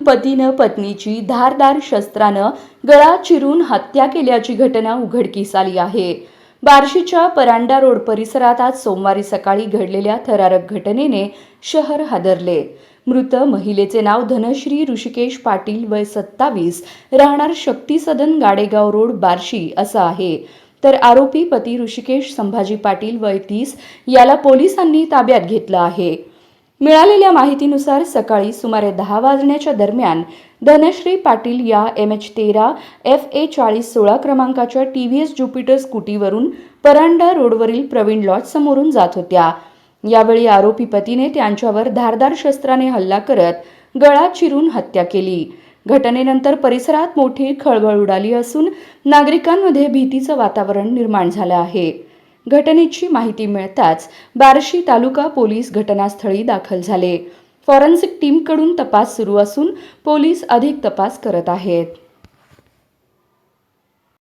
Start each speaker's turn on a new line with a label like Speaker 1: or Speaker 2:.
Speaker 1: पतीनं पत्नीची धारदार शस्त्रानं गळा चिरून हत्या केल्याची घटना उघडकीस आली आहे. बार्शीच्या परांडा रोड परिसरात आज सोमवारी सकाळी घडलेल्या थरारक घटनेने शहर हादरले. मृत महिलेचे नाव धनश्री ऋषिकेश पाटील वय 27 राहणार शक्ती सदन गाडेगाव रोड बार्शी असं आहे. तर आरोपी पती ऋषिकेश संभाजी पाटील वय 30 याला पोलिसांनी ताब्यात घेतलं आहे. मिळालेल्या माहितीनुसार सकाळी सुमारे 10 वाजण्याच्या दरम्यान धनश्री पाटील या MH13 FA 4016 क्रमांकाच्या TVS ज्युपिटर स्कूटीवरून परांडा रोडवरील प्रवीण लॉज समोरून जात होत्या. यावेळी आरोपी पतीने त्यांच्यावर धारदार शस्त्राने हल्ला करत गळा चिरून हत्या केली. घटनेनंतर परिसरात मोठी खळबळ उडाली असून नागरिकांमध्ये भीतीचं वातावरण निर्माण झालं आहे. घटनेची माहिती मिळताच बार्शी तालुका पोलीस घटनास्थळी दाखल झाले. फॉरेन्सिक टीमकडून तपास सुरू असून पोलीस अधिक तपास करत आहेत.